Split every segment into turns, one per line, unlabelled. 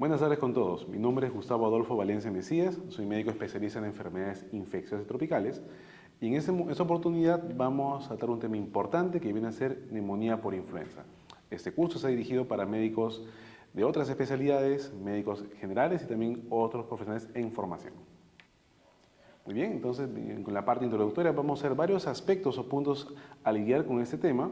Buenas tardes con todos. Mi nombre es Gustavo Adolfo Valencia Mesías, soy médico especialista en enfermedades infecciosas tropicales y en esta oportunidad vamos a tratar un tema importante que viene a ser neumonía por influenza. Este curso está dirigido para médicos de otras especialidades, médicos generales y también otros profesionales en formación. Muy bien, entonces con la parte introductoria vamos a ver varios aspectos o puntos a lidiar con este tema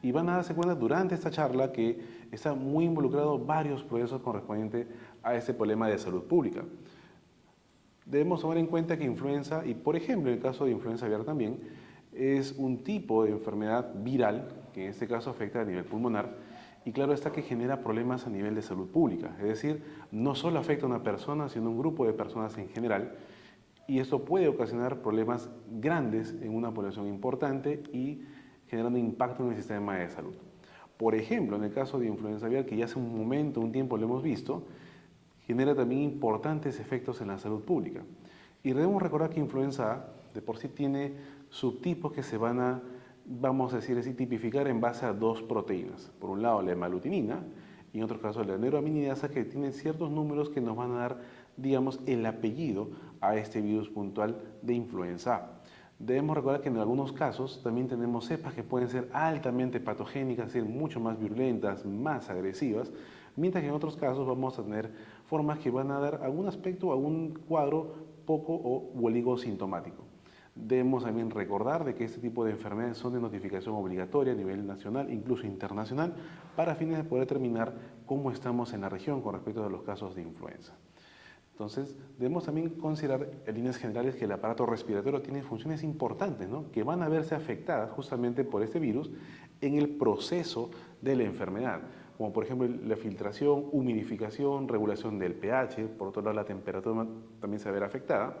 y van a darse cuenta durante esta charla que está muy involucrado varios procesos correspondientes a este problema de salud pública. Debemos tomar en cuenta que influenza, y por ejemplo en el caso de influenza aviar también, es un tipo de enfermedad viral que en este caso afecta a nivel pulmonar y claro está que genera problemas a nivel de salud pública, es decir, no solo afecta a una persona sino a un grupo de personas en general y esto puede ocasionar problemas grandes en una población importante y generando impacto en el sistema de salud. Por ejemplo, en el caso de influenza aviar, que ya hace un tiempo lo hemos visto, genera también importantes efectos en la salud pública. Y debemos recordar que influenza A de por sí tiene subtipos que se van a, vamos a decir así, tipificar en base a dos proteínas. Por un lado la hemalutinina y en otro caso la neuraminidasa, que tienen ciertos números que nos van a dar, digamos, el apellido a este virus puntual de influenza A. Debemos recordar que en algunos casos también tenemos cepas que pueden ser altamente patogénicas, es decir, mucho más virulentas, más agresivas, mientras que en otros casos vamos a tener formas que van a dar algún aspecto, algún cuadro poco o oligosintomático. Debemos también recordar de que este tipo de enfermedades son de notificación obligatoria a nivel nacional, incluso internacional, para fines de poder determinar cómo estamos en la región con respecto a los casos de influenza. Entonces, debemos también considerar en líneas generales que el aparato respiratorio tiene funciones importantes, ¿no?, que van a verse afectadas justamente por este virus en el proceso de la enfermedad, como por ejemplo la filtración, humidificación, regulación del pH, por otro lado la temperatura también se va a ver afectada.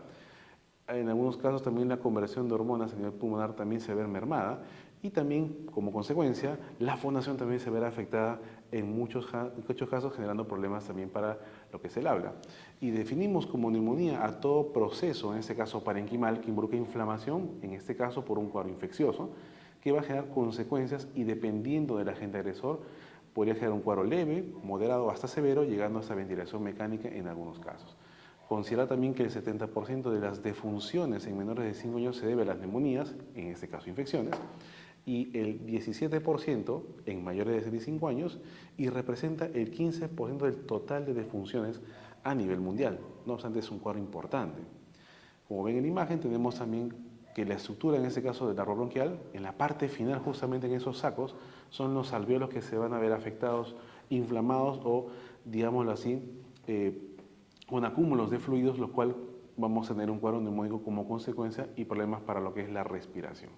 En algunos casos también la conversión de hormonas a nivel pulmonar también se ve mermada y también como consecuencia la fonación también se verá afectada en muchos casos generando problemas también para lo que es el habla. Y definimos como neumonía a todo proceso, en este caso parenquimal, que involucra inflamación, en este caso por un cuadro infeccioso, que va a generar consecuencias y dependiendo del agente agresor podría generar un cuadro leve, moderado hasta severo, llegando hasta ventilación mecánica en algunos casos. Considera también que el 70% de las defunciones en menores de 5 años se debe a las neumonías, en este caso infecciones, y el 17% en mayores de 65 años y representa el 15% del total de defunciones a nivel mundial. No obstante, es un cuadro importante. Como ven en la imagen, tenemos también que la estructura, en este caso del árbol bronquial, en la parte final, justamente en esos sacos, son los alvéolos que se van a ver afectados, inflamados o, digámoslo así, con acúmulos de fluidos, lo cual vamos a tener un cuadro neumónico como consecuencia y problemas para lo que es la respiración.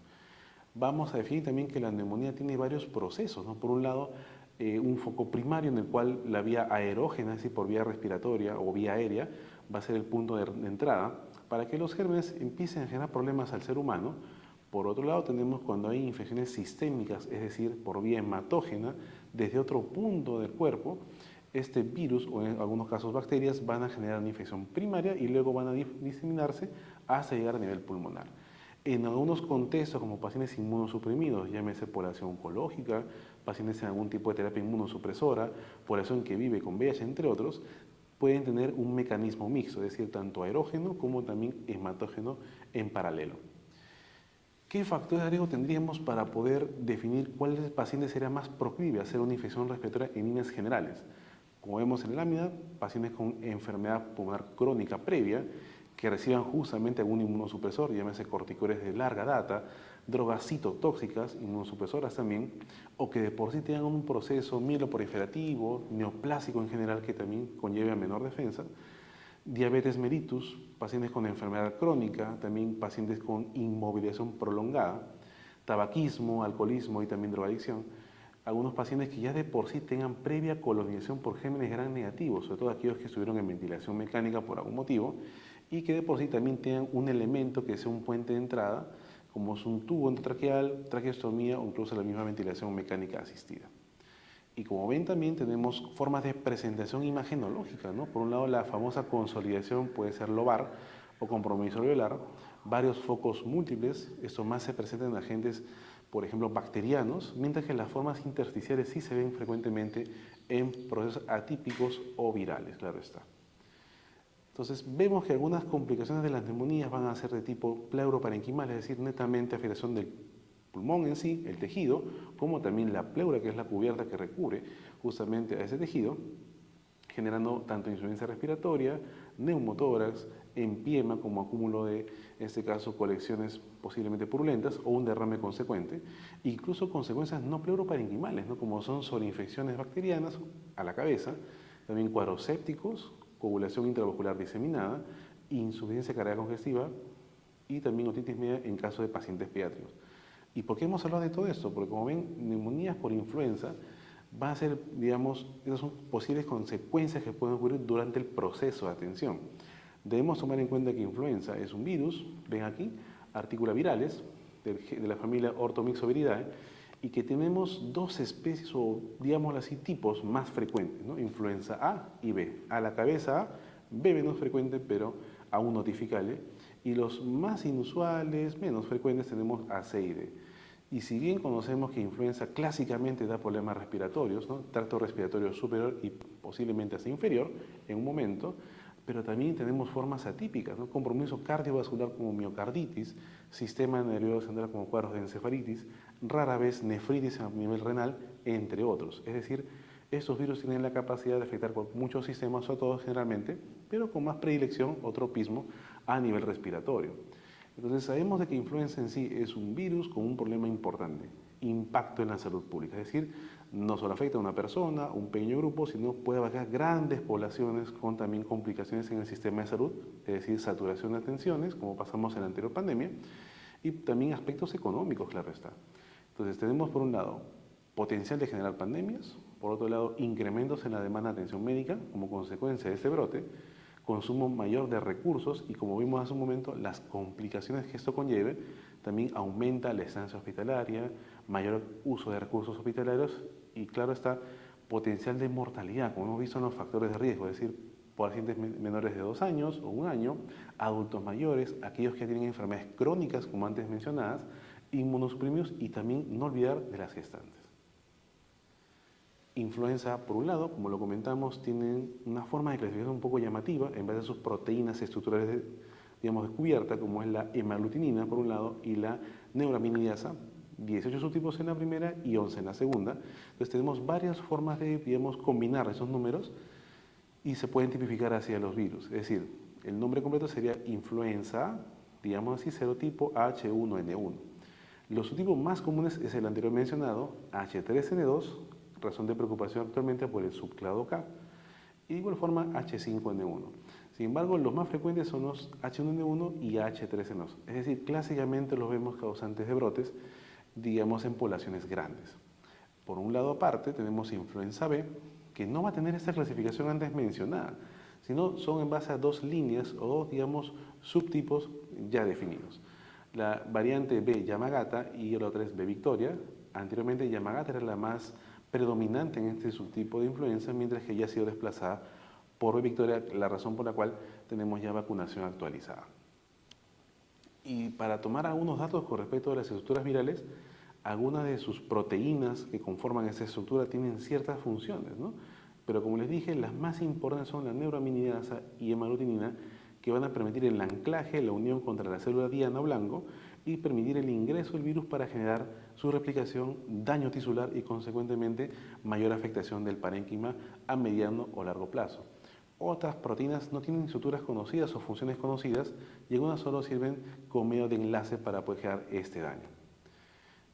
Vamos a definir también que la neumonía tiene varios procesos, ¿no? Por un lado, un foco primario en el cual la vía aerógena, es decir, por vía respiratoria o vía aérea, va a ser el punto de entrada para que los gérmenes empiecen a generar problemas al ser humano. Por otro lado, tenemos cuando hay infecciones sistémicas, es decir, por vía hematógena, desde otro punto del cuerpo, este virus o en algunos casos bacterias van a generar una infección primaria y luego van a diseminarse hasta llegar a nivel pulmonar. En algunos contextos, como pacientes inmunosuprimidos, llámese población oncológica, pacientes en algún tipo de terapia inmunosupresora, población que vive con VIH, entre otros, pueden tener un mecanismo mixto, es decir, tanto aerógeno como también hematógeno en paralelo. ¿Qué factores de riesgo tendríamos para poder definir cuál paciente sería más proclive a hacer una infección respiratoria en líneas generales? Como vemos en la lámina, pacientes con enfermedad pulmonar crónica previa que reciban justamente algún inmunosupresor, llámese corticoides de larga data, drogas citotóxicas, inmunosupresoras también, o que de por sí tengan un proceso mieloproliferativo, neoplásico en general, que también conlleve a menor defensa, diabetes mellitus, pacientes con enfermedad crónica, también pacientes con inmovilización prolongada, tabaquismo, alcoholismo y también drogadicción, algunos pacientes que ya de por sí tengan previa colonización por gérmenes gram negativos, sobre todo aquellos que estuvieron en ventilación mecánica por algún motivo, y que de por sí también tengan un elemento que sea un puente de entrada, como es un tubo endotraqueal, traqueostomía o incluso la misma ventilación mecánica asistida. Y como ven también tenemos formas de presentación imagenológica, ¿no? Por un lado la famosa consolidación puede ser lobar o compromiso alveolar, varios focos múltiples, esto más se presenta en agentes por ejemplo, bacterianos, mientras que las formas intersticiales sí se ven frecuentemente en procesos atípicos o virales, claro está. Entonces, vemos que algunas complicaciones de las neumonías van a ser de tipo pleuroparenquimal, es decir, netamente afectación del pulmón en sí, el tejido, como también la pleura, que es la cubierta que recubre justamente a ese tejido, generando tanto insuficiencia respiratoria, neumotórax, empiema como acúmulo de, en este caso, colecciones posiblemente purulentas o un derrame consecuente, incluso consecuencias no pleuroparenquimales, ¿no? Como son sobreinfecciones bacterianas a la cabeza, también cuadros sépticos, coagulación intravascular diseminada, insuficiencia cardíaca congestiva y también otitis media en caso de pacientes pediátricos. ¿Y por qué hemos hablado de todo esto? Porque como ven, neumonías por influenza va a ser, digamos, esas son posibles consecuencias que pueden ocurrir durante el proceso de atención. Debemos tomar en cuenta que influenza es un virus, ven aquí, articulavirales, de la familia Orthomyxoviridae, y que tenemos dos especies o, digámoslo así, tipos más frecuentes, ¿no? Influenza A y B. A la cabeza A, B menos frecuente, pero aún notificable, y los más inusuales, menos frecuentes, tenemos A, C y D. Y si bien conocemos que influenza clásicamente da problemas respiratorios, ¿no? Tracto respiratorio superior y posiblemente hasta inferior en un momento, pero también tenemos formas atípicas, ¿no? Compromiso cardiovascular como miocarditis, sistema nervioso central como cuadros de encefalitis, rara vez nefritis a nivel renal, entre otros. Es decir, estos virus tienen la capacidad de afectar muchos sistemas, o todos generalmente, pero con más predilección o tropismo a nivel respiratorio. Entonces sabemos de que influenza en sí es un virus con un problema importante, impacto en la salud pública, es decir, no solo afecta a una persona, un pequeño grupo, sino puede abarcar grandes poblaciones con también complicaciones en el sistema de salud, es decir, saturación de atenciones, como pasamos en la anterior pandemia, y también aspectos económicos, claro está. Entonces tenemos por un lado potencial de generar pandemias, por otro lado incrementos en la demanda de atención médica como consecuencia de este brote, consumo mayor de recursos y, como vimos hace un momento, las complicaciones que esto conlleve, también aumenta la estancia hospitalaria, mayor uso de recursos hospitalarios y, claro está, potencial de mortalidad, como hemos visto en los factores de riesgo, es decir, pacientes menores de 2 años o 1 año, adultos mayores, aquellos que tienen enfermedades crónicas, como antes mencionadas, inmunosuprimidos y también no olvidar de las gestantes. Influenza, por un lado, como lo comentamos, tienen una forma de clasificación un poco llamativa en base a sus proteínas estructurales, digamos, de cubierta, como es la hemaglutinina, por un lado, y la neuraminidasa, 18 subtipos en la primera y 11 en la segunda. Entonces tenemos varias formas de, digamos, combinar esos números y se pueden tipificar hacia los virus. Es decir, el nombre completo sería influenza, digamos así, serotipo H1N1. Los subtipos más comunes es el anterior mencionado, H3N2, razón de preocupación actualmente por el subclado K, y de igual forma H5N1. Sin embargo, los más frecuentes son los H1N1 y H3N2, es decir, clásicamente los vemos causantes de brotes, digamos, en poblaciones grandes. Por un lado aparte, tenemos influenza B, que no va a tener esta clasificación antes mencionada, sino son en base a 2 líneas o 2, digamos, subtipos ya definidos. La variante B Yamagata y la otra es B Victoria. Anteriormente Yamagata era la más predominante en este subtipo de influenza, mientras que ya ha sido desplazada por B Victoria, la razón por la cual tenemos ya vacunación actualizada. Y para tomar algunos datos con respecto a las estructuras virales, algunas de sus proteínas que conforman esa estructura tienen ciertas funciones, ¿no? Pero como les dije, las más importantes son la neuraminidasa y hemaglutinina, que van a permitir el anclaje, la unión contra la célula diana blanco y permitir el ingreso del virus para generar su replicación, daño tisular y consecuentemente mayor afectación del parénquima a mediano o largo plazo. Otras proteínas no tienen estructuras conocidas o funciones conocidas y algunas solo sirven como medio de enlace para poder generar este daño.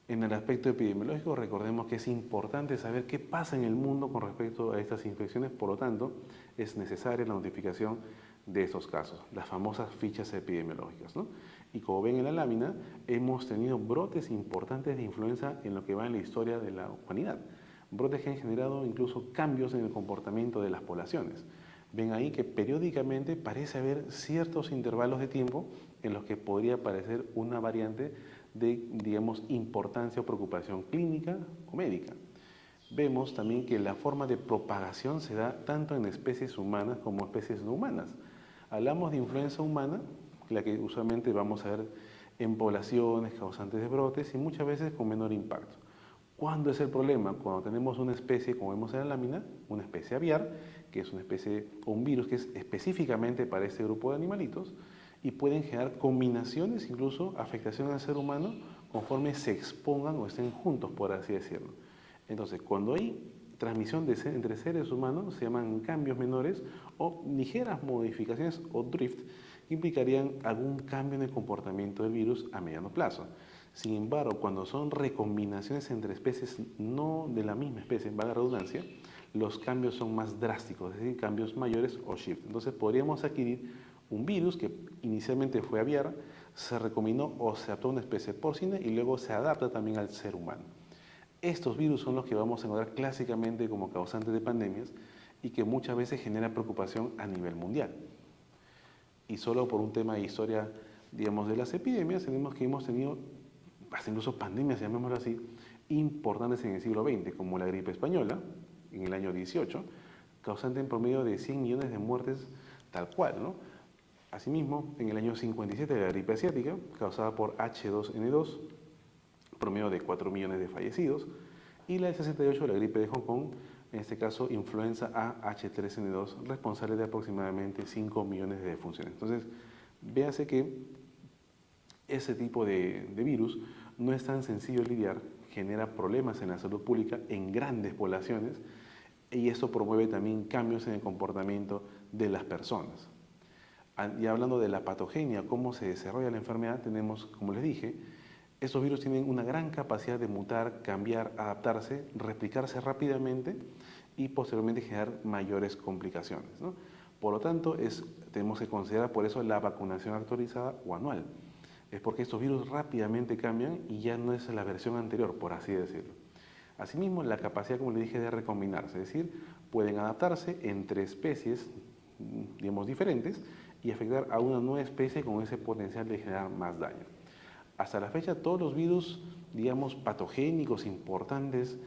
En el aspecto epidemiológico, recordemos que es importante saber qué pasa en el mundo con respecto a estas infecciones, por lo tanto, es necesaria la notificación de estos casos, las famosas fichas epidemiológicas, ¿no? Y como ven en la lámina, hemos tenido brotes importantes de influenza en lo que va en la historia de la humanidad. Brotes que han generado incluso cambios en el comportamiento de las poblaciones. Ven ahí que periódicamente parece haber ciertos intervalos de tiempo en los que podría aparecer una variante de, digamos, importancia o preocupación clínica o médica. Vemos también que la forma de propagación se da tanto en especies humanas como especies no humanas. Hablamos de influenza humana, la que usualmente vamos a ver en poblaciones causantes de brotes y muchas veces con menor impacto. ¿Cuándo es el problema? Cuando tenemos una especie, como vemos en la lámina, una especie aviar, que es una especie o un virus que es específicamente para este grupo de animalitos y pueden generar combinaciones, incluso afectación al ser humano, conforme se expongan o estén juntos, por así decirlo. Entonces, cuando hay transmisión entre seres humanos, se llaman cambios menores o ligeras modificaciones o drift, que implicarían algún cambio en el comportamiento del virus a mediano plazo. Sin embargo, cuando son recombinaciones entre especies no de la misma especie, valga la redundancia, los cambios son más drásticos, es decir, cambios mayores o shift. Entonces podríamos adquirir un virus que inicialmente fue aviar, se recombinó o se adaptó a una especie porcina y luego se adapta también al ser humano. Estos virus son los que vamos a encontrar clásicamente como causantes de pandemias y que muchas veces generan preocupación a nivel mundial. Y solo por un tema de historia, digamos, de las epidemias, tenemos que hemos tenido hasta incluso pandemias, llamémoslo así, importantes en el siglo XX, como la gripe española, en el año 18, causante en promedio de 100 millones de muertes tal cual, ¿no? Asimismo, en el año 57 la gripe asiática, causada por H2N2, promedio de 4 millones de fallecidos, y la del 68, la gripe de Hong Kong, en este caso influenza A H3N2, responsable de aproximadamente 5 millones de defunciones. Entonces, véase que ese tipo de virus no es tan sencillo de lidiar, genera problemas en la salud pública en grandes poblaciones y eso promueve también cambios en el comportamiento de las personas. Y hablando de la patogenia, cómo se desarrolla la enfermedad, tenemos, como les dije, estos virus tienen una gran capacidad de mutar, cambiar, adaptarse, replicarse rápidamente y posteriormente generar mayores complicaciones, ¿no? Por lo tanto, tenemos que considerar por eso la vacunación actualizada o anual. Es porque estos virus rápidamente cambian y ya no es la versión anterior, por así decirlo. Asimismo, la capacidad, como le dije, de recombinarse, es decir, pueden adaptarse entre especies, digamos, diferentes y afectar a una nueva especie con ese potencial de generar más daño. Hasta la fecha, todos los virus, digamos, patogénicos importantes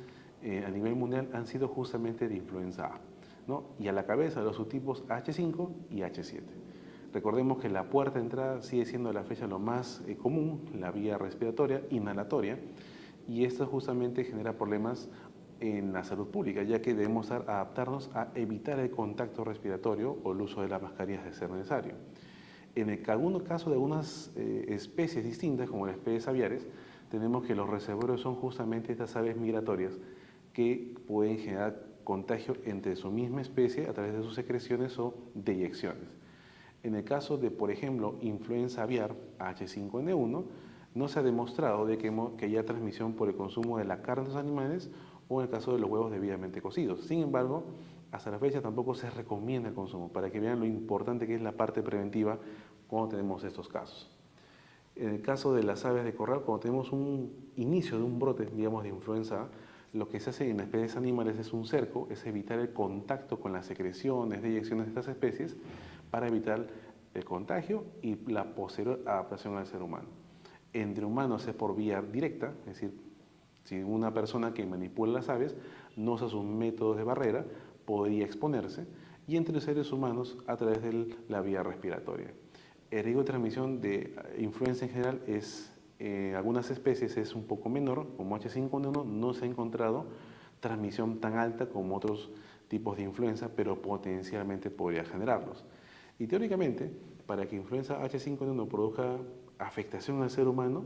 a nivel mundial han sido justamente de influenza A, ¿no? Y a la cabeza los subtipos H5 y H7. Recordemos que la puerta de entrada sigue siendo a la fecha lo más común, la vía respiratoria, inhalatoria, y esto justamente genera problemas en la salud pública, ya que debemos adaptarnos a evitar el contacto respiratorio o el uso de las mascarillas de ser necesario. En el caso de algunas especies distintas, como las especies aviares, tenemos que los reservorios son justamente estas aves migratorias que pueden generar contagio entre su misma especie a través de sus secreciones o deyecciones. En el caso de, por ejemplo, influenza aviar H5N1, no se ha demostrado que haya transmisión por el consumo de la carne de los animales o en el caso de los huevos debidamente cocidos. Sin embargo, hasta la fecha tampoco se recomienda el consumo, para que vean lo importante que es la parte preventiva cuando tenemos estos casos. En el caso de las aves de corral, cuando tenemos un inicio de un brote, digamos, de influenza, lo que se hace en especies animales es un cerco, es evitar el contacto con las secreciones, deyecciones de estas especies, para evitar el contagio y la posterior adaptación al ser humano. Entre humanos es por vía directa, es decir, si una persona que manipula las aves no usa sus métodos de barrera, podría exponerse, y entre seres humanos a través de la vía respiratoria. El riesgo de transmisión de influenza en general algunas especies es un poco menor, como H5N1 no se ha encontrado transmisión tan alta como otros tipos de influenza, pero potencialmente podría generarlos. Y teóricamente, para que influenza H5N1 produzca afectación al ser humano,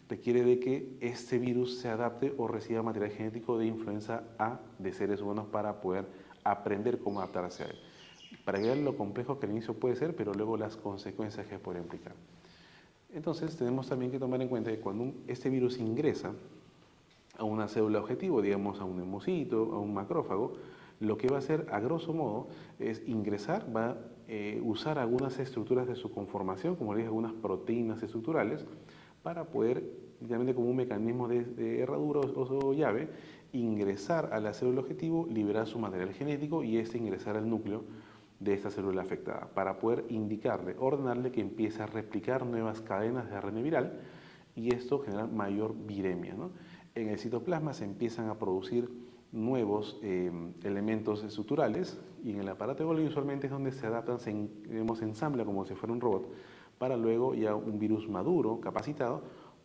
requiere de que este virus se adapte o reciba material genético de influenza A de seres humanos para poder aprender cómo adaptarse a él. Para que vean lo complejo que al inicio puede ser, pero luego las consecuencias que puede implicar. Entonces, tenemos también que tomar en cuenta que cuando este virus ingresa a una célula objetivo, digamos a un hemocito, a un macrófago, lo que va a hacer, a grosso modo, es ingresar, va a usar algunas estructuras de su conformación, como les dije, algunas proteínas estructurales, para poder, literalmente como un mecanismo de herradura o llave, ingresar a la célula objetivo, liberar su material genético y ingresar al núcleo de esta célula afectada, para poder indicarle, ordenarle que empiece a replicar nuevas cadenas de ARN viral y esto genera mayor viremia, ¿no? En el citoplasma se empiezan a producir nuevos elementos estructurales y en el aparato de Golgi usualmente es donde se adaptan, se ensambla como si fuera un robot para luego ya un virus maduro, capacitado,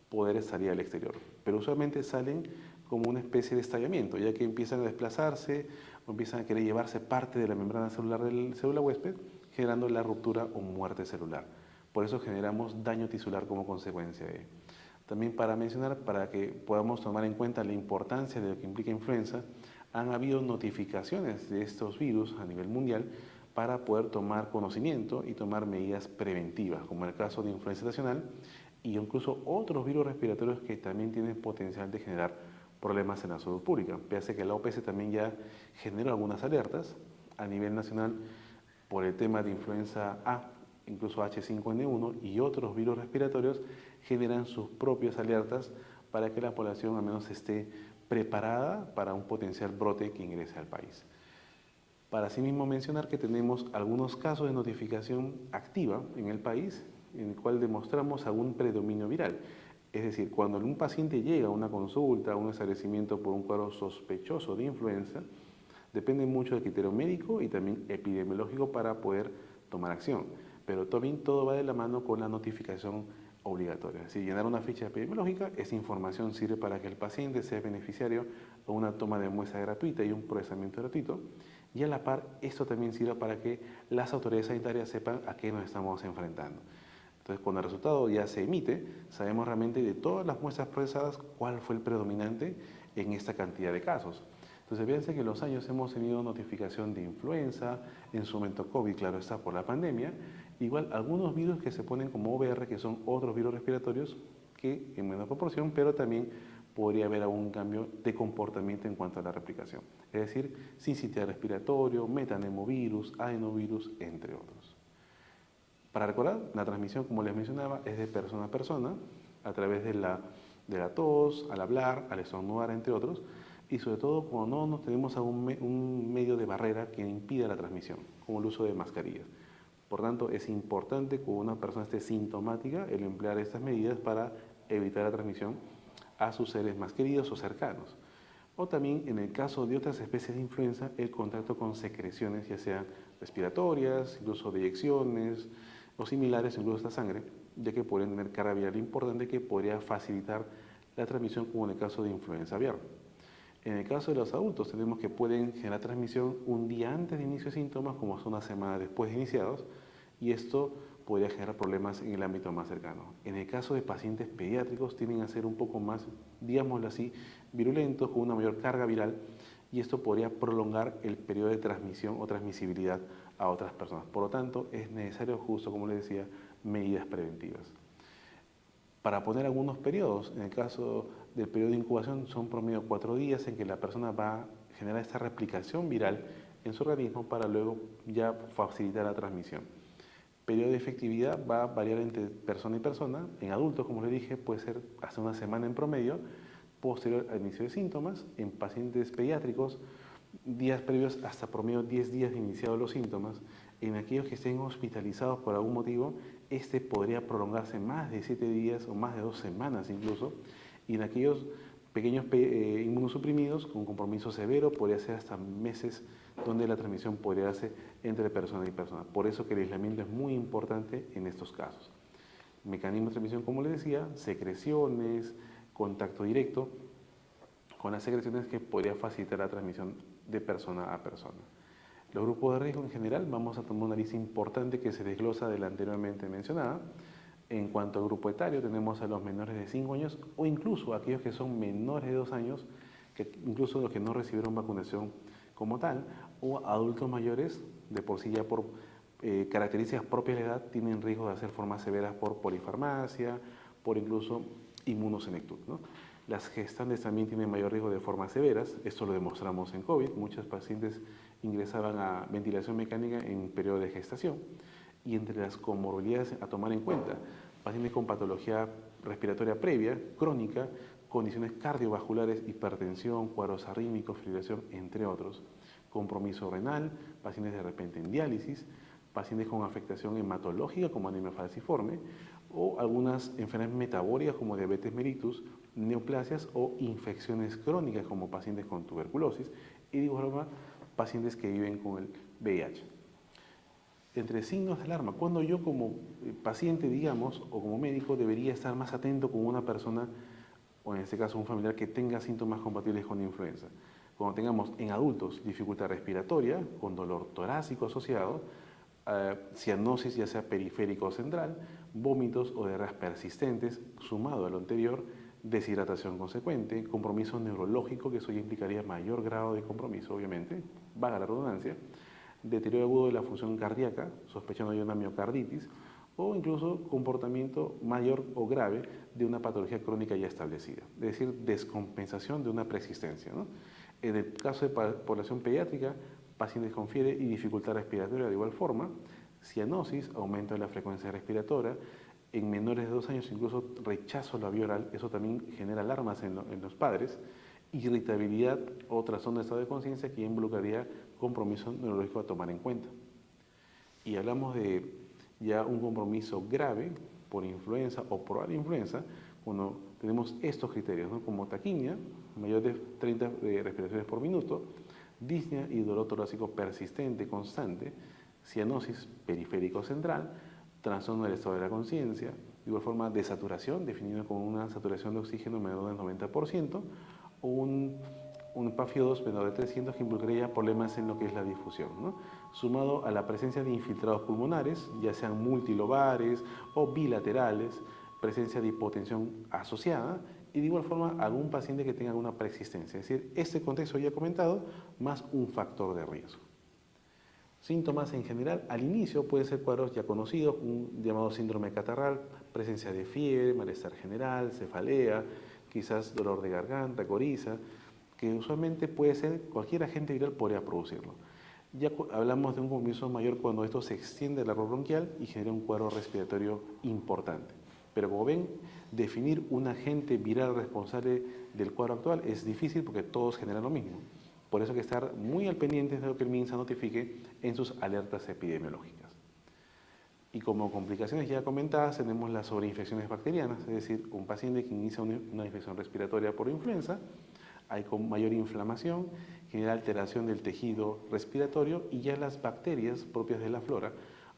poder salir al exterior. Pero usualmente salen como una especie de estallamiento, ya que empiezan a desplazarse o empiezan a querer llevarse parte de la membrana celular del célula huésped, generando la ruptura o muerte celular. Por eso generamos daño tisular como consecuencia de ello. También para mencionar, para que podamos tomar en cuenta la importancia de lo que implica influenza, han habido notificaciones de estos virus a nivel mundial para poder tomar conocimiento y tomar medidas preventivas, como el caso de influenza estacional y incluso otros virus respiratorios que también tienen potencial de generar problemas en la salud pública. Pese a que la OPS también ya generó algunas alertas a nivel nacional por el tema de influenza A, incluso H5N1 y otros virus respiratorios generan sus propias alertas para que la población al menos esté preparada para un potencial brote que ingrese al país. Para asimismo mencionar que tenemos algunos casos de notificación activa en el país en el cual demostramos algún predominio viral. Es decir, cuando un paciente llega a una consulta, a un establecimiento por un cuadro sospechoso de influenza, depende mucho del criterio médico y también epidemiológico para poder tomar acción. Pero también todo va de la mano con la notificación obligatoria. Si llenar una ficha epidemiológica, esa información sirve para que el paciente sea beneficiario de una toma de muestra gratuita y un procesamiento gratuito. Y a la par, esto también sirve para que las autoridades sanitarias sepan a qué nos estamos enfrentando. Entonces, cuando el resultado ya se emite, sabemos realmente de todas las muestras procesadas cuál fue el predominante en esta cantidad de casos. Entonces, fíjense que en los años hemos tenido notificación de influenza, en su momento COVID, claro está, por la pandemia, igual algunos virus que se ponen como OVR, que son otros virus respiratorios, que en menor proporción, pero también podría haber algún cambio de comportamiento en cuanto a la replicación. Es decir, sincitial respiratorio, metanemovirus, adenovirus, entre otros. Para recordar, la transmisión, como les mencionaba, es de persona a persona, a través de la tos, al hablar, al estornudar, entre otros, y sobre todo cuando no tenemos un medio de barrera que impida la transmisión, como el uso de mascarillas. Por tanto, es importante cuando una persona esté sintomática el emplear estas medidas para evitar la transmisión a sus seres más queridos o cercanos. O también, en el caso de otras especies de influenza, el contacto con secreciones, ya sean respiratorias, incluso deyecciones o similares, incluso esta sangre, ya que pueden tener carga viral importante que podría facilitar la transmisión, como en el caso de influenza aviar. En el caso de los adultos, tenemos que pueden generar transmisión un día antes de inicio de síntomas, como son una semana después de iniciados, y esto podría generar problemas en el ámbito más cercano. En el caso de pacientes pediátricos, tienden a ser un poco más, digámoslo así, virulentos, con una mayor carga viral, y esto podría prolongar el periodo de transmisión o transmisibilidad a otras personas. Por lo tanto, es necesario, justo como les decía, medidas preventivas. Para poner algunos periodos, en el caso del periodo de incubación son promedio 4 días en que la persona va a generar esta replicación viral en su organismo para luego ya facilitar la transmisión. Periodo de efectividad va a variar entre persona y persona. En adultos, como les dije, puede ser hasta una semana en promedio, posterior al inicio de síntomas. En pacientes pediátricos, días previos hasta promedio 10 días de iniciados los síntomas. En aquellos que estén hospitalizados por algún motivo, este podría prolongarse más de 7 días o más de 2 semanas incluso. Y en aquellos pequeños inmunosuprimidos con compromiso severo, podría ser hasta meses, donde la transmisión podría darse entre persona y persona. Por eso que el aislamiento es muy importante en estos casos. Mecanismo de transmisión, como les decía, secreciones, contacto directo con las secreciones que podría facilitar la transmisión de persona a persona. Los grupos de riesgo en general, vamos a tomar una lista importante que se desglosa de la anteriormente mencionada. En cuanto al grupo etario, tenemos a los menores de 5 años o incluso aquellos que son menores de 2 años, que incluso los que no recibieron vacunación como tal, o adultos mayores, de por sí ya por características propias de la edad, tienen riesgo de hacer formas severas por polifarmacia, por incluso inmunosenectud, ¿no? Las gestantes también tienen mayor riesgo de formas severas, esto lo demostramos en COVID, muchos pacientes ingresaban a ventilación mecánica en periodo de gestación. Y entre las comorbilidades a tomar en cuenta, pacientes con patología respiratoria previa, crónica, condiciones cardiovasculares, hipertensión, cuadros arrítmicos, fibrilación, entre otros, compromiso renal, pacientes de repente en diálisis, pacientes con afectación hematológica como anemia falciforme o algunas enfermedades metabólicas como diabetes mellitus, neoplasias o infecciones crónicas como pacientes con tuberculosis y de igual forma pacientes que viven con el VIH. entre signos de alarma, cuando yo como paciente, digamos, o como médico, debería estar más atento con una persona, o en este caso un familiar que tenga síntomas compatibles con influenza. Cuando tengamos en adultos dificultad respiratoria, con dolor torácico asociado, cianosis ya sea periférico o central, vómitos o diarreas persistentes, sumado a lo anterior, deshidratación consecuente, compromiso neurológico, que eso ya implicaría mayor grado de compromiso, obviamente, valga la redundancia, deterioro agudo de la función cardíaca, sospechando de una miocarditis, o incluso comportamiento mayor o grave de una patología crónica ya establecida, es decir, descompensación de una preexistencia, ¿no? En el caso de población pediátrica, pacientes con fiebre y dificultad respiratoria de igual forma, cianosis, aumento de la frecuencia respiratoria, en menores de 2 años incluso rechazo labioral, eso también genera alarmas en los padres, irritabilidad o trastorno de estado de conciencia que involucraría compromiso neurológico a tomar en cuenta. Y hablamos de ya un compromiso grave por influenza o probable influenza cuando tenemos estos criterios, ¿no? Como taquimia, mayor de 30 respiraciones por minuto, disnea y dolor torácico persistente, constante, cianosis periférico central, trastorno del estado de la conciencia, de igual forma desaturación, definido como una saturación de oxígeno menor del 90%, o un PAFIO2 menor de 300 que involucraría problemas en lo que es la difusión, ¿no? Sumado a la presencia de infiltrados pulmonares, ya sean multilobares o bilaterales, presencia de hipotensión asociada y de igual forma algún paciente que tenga alguna preexistencia. Es decir, este contexto ya comentado más un factor de riesgo. Síntomas en general, al inicio pueden ser cuadros ya conocidos, un llamado síndrome catarral, presencia de fiebre, malestar general, cefalea, quizás dolor de garganta, coriza, que usualmente puede ser cualquier agente viral podría producirlo. Ya hablamos de un compromiso mayor cuando esto se extiende al árbol bronquial y genera un cuadro respiratorio importante. Pero como ven, definir un agente viral responsable del cuadro actual es difícil porque todos generan lo mismo. Por eso hay que estar muy al pendiente de lo que el MINSA notifique en sus alertas epidemiológicas. Y como complicaciones ya comentadas, tenemos las sobreinfecciones bacterianas, es decir, un paciente que inicia una infección respiratoria por influenza, hay con mayor inflamación, genera alteración del tejido respiratorio y ya las bacterias propias de la flora,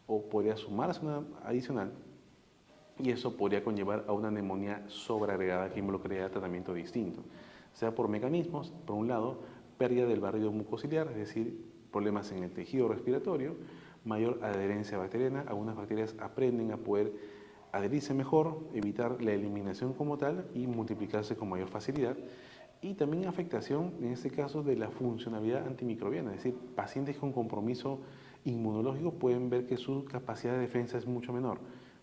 o podría sumarse una adicional, y eso podría conllevar a una neumonía sobreagregada que involucraría tratamiento distinto, sea por mecanismos, por un lado, pérdida del barrido mucociliar, es decir, problemas en el tejido respiratorio, mayor adherencia bacteriana, algunas bacterias aprenden a poder adherirse mejor, evitar la eliminación como tal y multiplicarse con mayor facilidad, y también afectación, en este caso, de la funcionalidad antimicrobiana, es decir, pacientes con compromiso inmunológico pueden ver que su capacidad de defensa es mucho menor,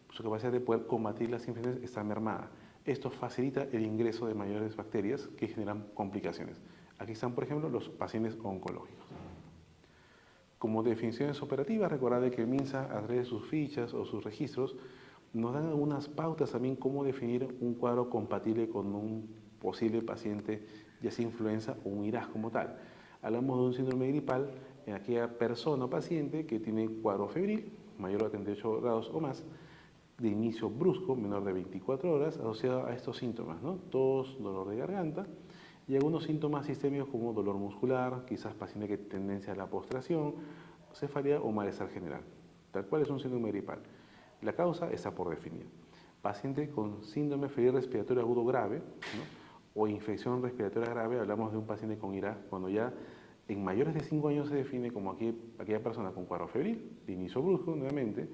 su capacidad de poder combatir las infecciones está mermada. Esto facilita el ingreso de mayores bacterias que generan complicaciones. Aquí están, por ejemplo, los pacientes oncológicos. Como definiciones operativas, recordad que el MINSA, a través de sus fichas o sus registros, nos dan algunas pautas también cómo definir un cuadro compatible con un posible paciente, ya sea influenza o un IRAS como tal. Hablamos de un síndrome gripal en aquella persona o paciente que tiene cuadro febril, mayor a 38 grados o más, de inicio brusco, menor de 24 horas, asociado a estos síntomas, ¿no? Tos, dolor de garganta y algunos síntomas sistémicos como dolor muscular, quizás paciente que tendencia a la postración, cefalea o malestar general. Tal cual es un síndrome gripal. La causa está por definir. Paciente con síndrome febril respiratorio agudo grave, ¿no? O infección respiratoria grave, hablamos de un paciente con IRA, cuando ya en mayores de 5 años se define como aquella persona con cuadro febril, de inicio brusco nuevamente,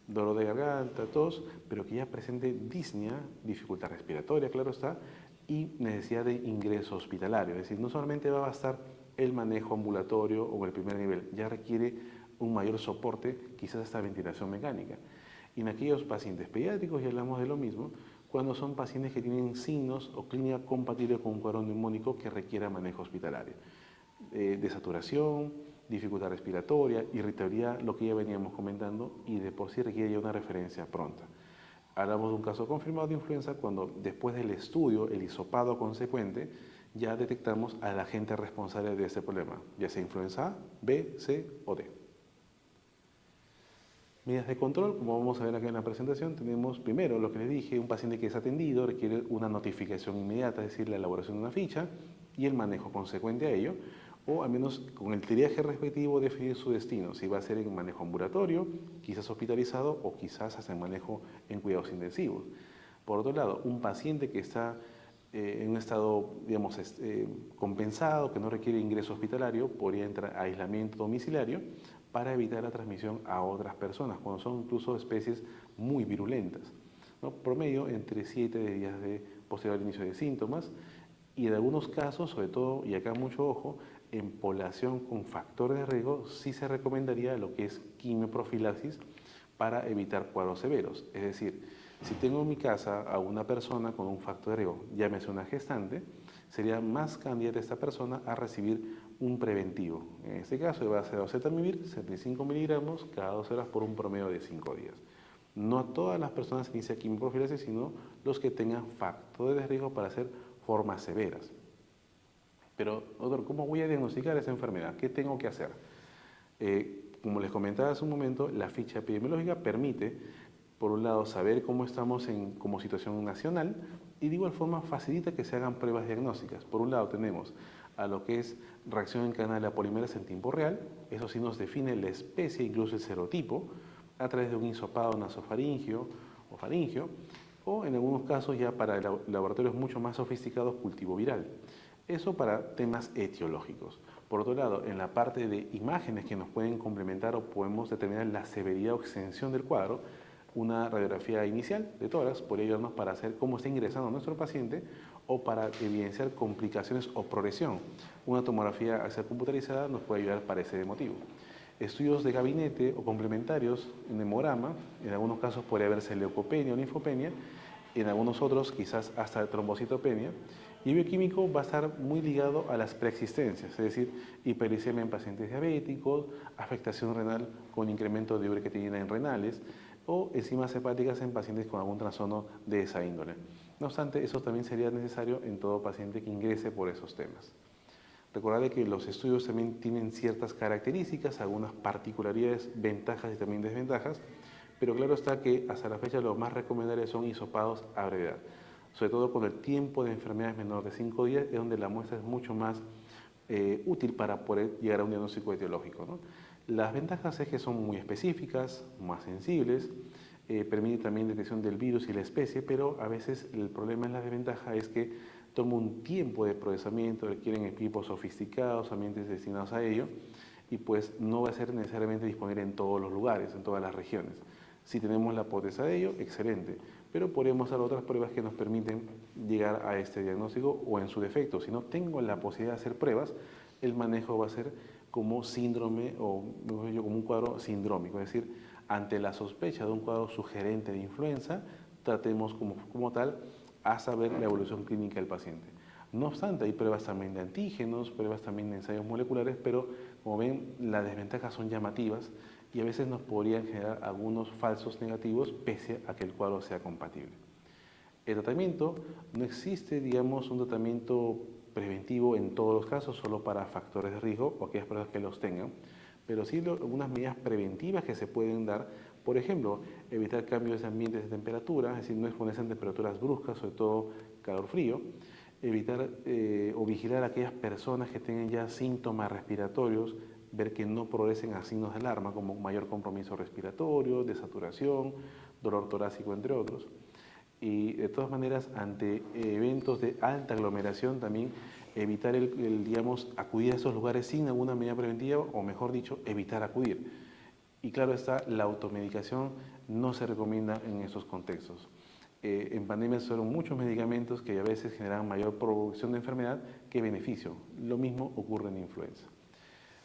dolor de garganta, tos, pero que ya presente disnea, dificultad respiratoria, claro está, y necesidad de ingreso hospitalario. Es decir, no solamente va a bastar el manejo ambulatorio o el primer nivel, ya requiere un mayor soporte, quizás hasta ventilación mecánica. Y en aquellos pacientes pediátricos, ya hablamos de lo mismo, cuando son pacientes que tienen signos o clínica compatible con un cuadro neumónico que requiera manejo hospitalario. Desaturación, dificultad respiratoria, irritabilidad, lo que ya veníamos comentando, y de por sí requiere ya una referencia pronta. Hablamos de un caso confirmado de influenza cuando después del estudio, el hisopado consecuente, ya detectamos al agente responsable de este problema, ya sea influenza A, B, C o D. Medidas de control, como vamos a ver acá en la presentación, tenemos primero lo que les dije, un paciente que es atendido requiere una notificación inmediata, es decir, la elaboración de una ficha y el manejo consecuente a ello. o al menos con el triaje respectivo definir su destino, si va a ser en manejo ambulatorio, quizás hospitalizado o quizás hasta en manejo en cuidados intensivos. Por otro lado, un paciente que está en un estado, digamos, compensado, que no requiere ingreso hospitalario, podría entrar a aislamiento domiciliario para evitar la transmisión a otras personas, cuando son incluso especies muy virulentas, ¿no? Promedio entre 7 días de posterior al inicio de síntomas, y en algunos casos, sobre todo, y acá mucho ojo, en población con factores de riesgo sí se recomendaría lo que es quimioprofilaxis para evitar cuadros severos. Es decir, si tengo en mi casa a una persona con un factor de riesgo, llámese una gestante, sería más candidata esta persona a recibir un preventivo. En este caso va a ser oseltamivir, 75 miligramos cada 2 horas por un promedio de 5 días. No a todas las personas se inicia quimioprofilaxis, sino los que tengan factores de riesgo para hacer formas severas. Pero, doctor, ¿cómo voy a diagnosticar esa enfermedad? ¿Qué tengo que hacer? Como les comentaba hace un momento, la ficha epidemiológica permite, por un lado, saber cómo estamos como situación nacional y de igual forma facilita que se hagan pruebas diagnósticas. Por un lado tenemos a lo que es reacción en cadena de la polimerasa en tiempo real, eso sí nos define la especie, incluso el serotipo, a través de un hisopado nasofaringio o faringio, o en algunos casos ya para laboratorios mucho más sofisticados, cultivo viral. Eso para temas etiológicos. Por otro lado, en la parte de imágenes que nos pueden complementar o podemos determinar la severidad o extensión del cuadro, una radiografía inicial de tórax podría ayudarnos para hacer cómo está ingresando nuestro paciente o para evidenciar complicaciones o progresión. Una tomografía axial computarizada nos puede ayudar para ese motivo. Estudios de gabinete o complementarios en hemograma, en algunos casos podría verse leucopenia o linfopenia, en algunos otros quizás hasta trombocitopenia, y bioquímico va a estar muy ligado a las preexistencias, es decir, hiperglicemia en pacientes diabéticos, afectación renal con incremento de ureacreatinina en renales o enzimas hepáticas en pacientes con algún trastorno de esa índole. No obstante, eso también sería necesario en todo paciente que ingrese por esos temas. Recordad que los estudios también tienen ciertas características, algunas particularidades, ventajas y también desventajas, pero claro está que hasta la fecha lo más recomendable son hisopados a brevedad. Sobre todo con el tiempo de enfermedad es menor de 5 días, es donde la muestra es mucho más útil para poder llegar a un diagnóstico etiológico, ¿no? Las ventajas es que son muy específicas, más sensibles, permite también detección del virus y la especie, pero a veces el problema en la desventaja es que toma un tiempo de procesamiento, requieren equipos sofisticados, ambientes destinados a ello, y pues no va a ser necesariamente disponible en todos los lugares, en todas las regiones. Si tenemos la potencia de ello, excelente, pero podemos hacer otras pruebas que nos permiten llegar a este diagnóstico o en su defecto. Si no tengo la posibilidad de hacer pruebas, el manejo va a ser como síndrome o mejor dicho, como un cuadro sindrómico, es decir, ante la sospecha de un cuadro sugerente de influenza, tratemos como tal hasta ver la evolución clínica del paciente. No obstante, hay pruebas también de antígenos, pruebas también de ensayos moleculares, pero como ven, las desventajas son llamativas y a veces nos podrían generar algunos falsos negativos pese a que el cuadro sea compatible. El tratamiento, no existe, digamos, un tratamiento preventivo en todos los casos, solo para factores de riesgo o aquellas personas que los tengan, pero sí algunas medidas preventivas que se pueden dar, por ejemplo, evitar cambios de ambientes de temperatura, es decir, no exponerse a temperaturas bruscas, sobre todo calor-frío, evitar o vigilar a aquellas personas que tengan ya síntomas respiratorios, ver que no progresen a signos de alarma como mayor compromiso respiratorio, desaturación, dolor torácico, entre otros. Y de todas maneras, ante eventos de alta aglomeración, también evitar digamos, acudir a esos lugares sin alguna medida preventiva, o mejor dicho, evitar acudir. Y claro está, la automedicación no se recomienda en esos contextos. En pandemia fueron muchos medicamentos que a veces generan mayor producción de enfermedad que beneficio. Lo mismo ocurre en influenza.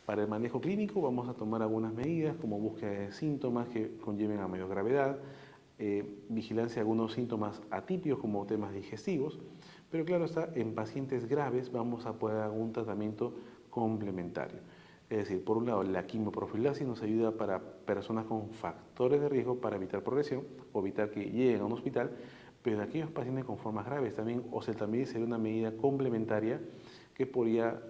Para el manejo clínico vamos a tomar algunas medidas como búsqueda de síntomas que conlleven a mayor gravedad, vigilancia de algunos síntomas atípicos como temas digestivos, pero claro está, en pacientes graves vamos a poder dar un tratamiento complementario. Es decir, por un lado, la quimioprofilaxis nos ayuda para personas con factores de riesgo para evitar progresión o evitar que lleguen a un hospital, pero en aquellos pacientes con formas graves también oseltamivir sería una medida complementaria que podría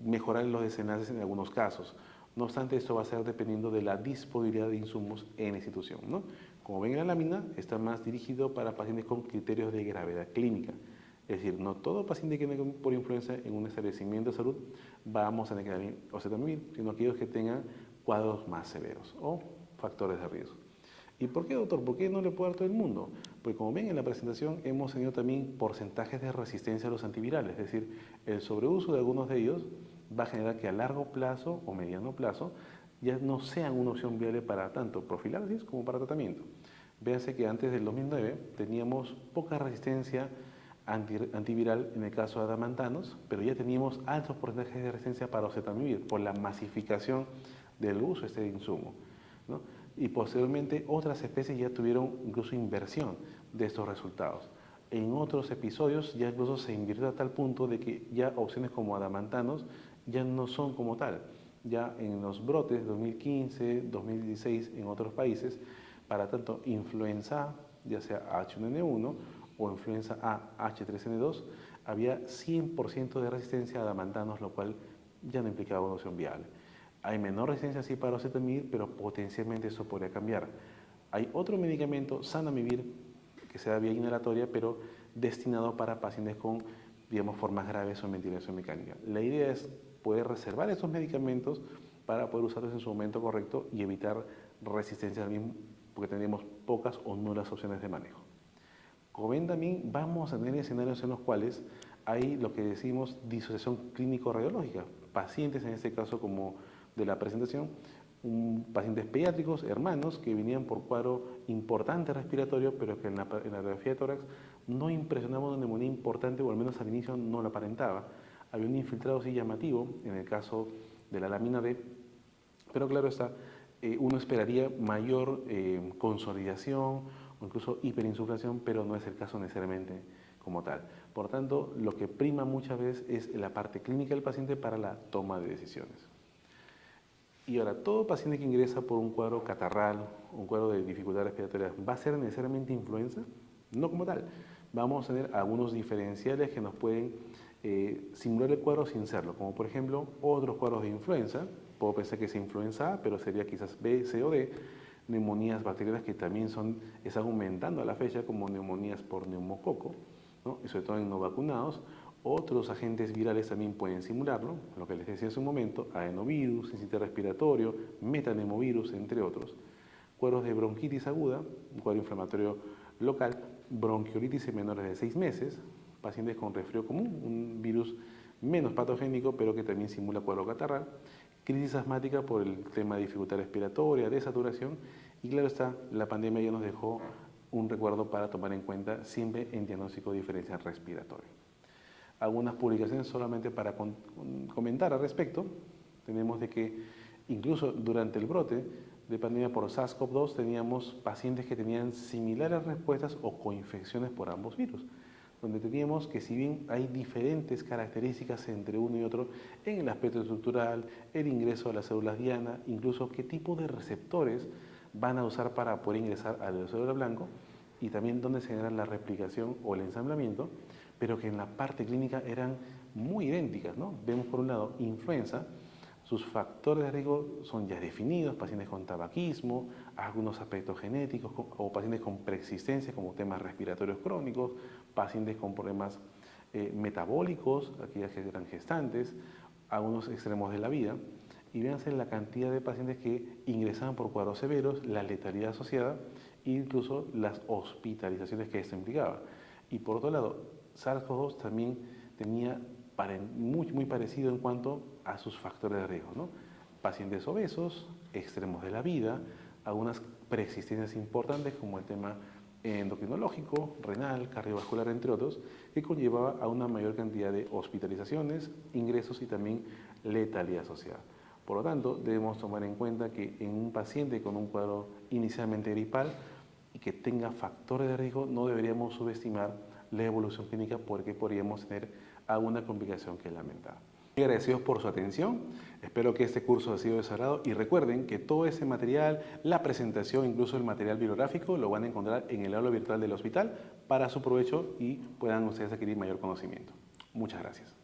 mejorar los desenlaces en algunos casos. No obstante, esto va a ser dependiendo de la disponibilidad de insumos en la institución, ¿no? Como ven en la lámina, está más dirigido para pacientes con criterios de gravedad clínica. Es decir, no todo paciente que venga por influenza en un establecimiento de salud vamos a tener que dar oseltamivir, sino aquellos que tengan cuadros más severos o factores de riesgo. ¿Y por qué, doctor? ¿Por qué no le puede dar todo el mundo? Pues como ven en la presentación hemos tenido también porcentajes de resistencia a los antivirales, es decir, el sobreuso de algunos de ellos va a generar que a largo plazo o mediano plazo ya no sean una opción viable para tanto profilaxis como para tratamiento. Véanse que antes del 2009 teníamos poca resistencia antiviral en el caso de adamantanos, pero ya teníamos altos porcentajes de resistencia para oseltamivir por la masificación del uso de este insumo, ¿no? Y posteriormente otras especies ya tuvieron incluso inversión de estos resultados. En otros episodios ya incluso se invirtió a tal punto de que ya opciones como adamantanos ya no son como tal. Ya en los brotes 2015, 2016 en otros países, para tanto influenza A, ya sea H1N1 o influenza A H3N2, había 100% de resistencia a adamantanos, lo cual ya no implicaba una opción viable. Hay menor resistencia sí para oseltamivir, pero potencialmente eso podría cambiar. Hay otro medicamento, zanamivir, que se da vía inhalatoria, pero destinado para pacientes con, digamos, formas graves o ventilación mecánica. La idea es poder reservar esos medicamentos para poder usarlos en su momento correcto y evitar resistencia al mismo, porque tendríamos pocas o nulas opciones de manejo. Como ven también, vamos a tener escenarios en los cuales hay lo que decimos disociación clínico-radiológica. Pacientes, en este caso como de la presentación, pacientes pediátricos, hermanos, que venían por cuadro importante respiratorio, pero que en la radiografía de tórax no impresionaba una neumonía importante, o al menos al inicio no la aparentaba. Había un infiltrado sí llamativo, en el caso de la lámina B, pero claro está, uno esperaría mayor consolidación o incluso hiperinsuflación, pero no es el caso necesariamente como tal. Por tanto, lo que prima muchas veces es la parte clínica del paciente para la toma de decisiones. Y ahora, todo paciente que ingresa por un cuadro catarral, un cuadro de dificultad respiratoria, ¿va a ser necesariamente influenza? No como tal. Vamos a tener algunos diferenciales que nos pueden simular el cuadro sin serlo, como por ejemplo otros cuadros de influenza. Puedo pensar que es influenza A, pero sería quizás B, C o D. Neumonías bacterianas que también están aumentando a la fecha, como neumonías por neumococo, ¿no? Y sobre todo en no vacunados. Otros agentes virales también pueden simularlo, lo que les decía hace un momento, adenovirus, sincitial respiratorio, metanemovirus, entre otros. Cuadros de bronquitis aguda, un cuadro inflamatorio local, bronquiolitis en menores de 6 meses, pacientes con resfrío común, un virus menos patogénico, pero que también simula cuadro catarral, crisis asmática por el tema de dificultad respiratoria, de saturación, y claro está, la pandemia ya nos dejó un recuerdo para tomar en cuenta siempre en diagnóstico diferencial respiratorio. Algunas publicaciones solamente para comentar al respecto. Tenemos de que incluso durante el brote de pandemia por SARS-CoV-2 teníamos pacientes que tenían similares respuestas o coinfecciones por ambos virus, donde teníamos que si bien hay diferentes características entre uno y otro en el aspecto estructural, el ingreso a las células diana, incluso qué tipo de receptores van a usar para poder ingresar al célula blanco y también dónde se genera la replicación o el ensamblamiento, pero que en la parte clínica eran muy idénticas, ¿no? Vemos por un lado influenza, sus factores de riesgo son ya definidos, pacientes con tabaquismo, algunos aspectos genéticos o pacientes con preexistencia como temas respiratorios crónicos, pacientes con problemas metabólicos, aquellas que eran gestantes, algunos extremos de la vida. Y véanse la cantidad de pacientes que ingresaban por cuadros severos, la letalidad asociada e incluso las hospitalizaciones que esto implicaba. Y por otro lado, SARS-CoV-2 también tenía muy parecido en cuanto a sus factores de riesgo, ¿no? Pacientes obesos, extremos de la vida, algunas preexistencias importantes como el tema endocrinológico, renal, cardiovascular, entre otros, que conllevaba a una mayor cantidad de hospitalizaciones, ingresos y también letalidad asociada. Por lo tanto, debemos tomar en cuenta que en un paciente con un cuadro inicialmente gripal y que tenga factores de riesgo, no deberíamos subestimar la evolución clínica porque podríamos tener alguna complicación que lamentar. Muy agradecidos por su atención, espero que este curso haya sido de su agrado y recuerden que todo ese material, la presentación, incluso el material bibliográfico, lo van a encontrar en el aula virtual del hospital para su provecho y puedan ustedes adquirir mayor conocimiento. Muchas gracias.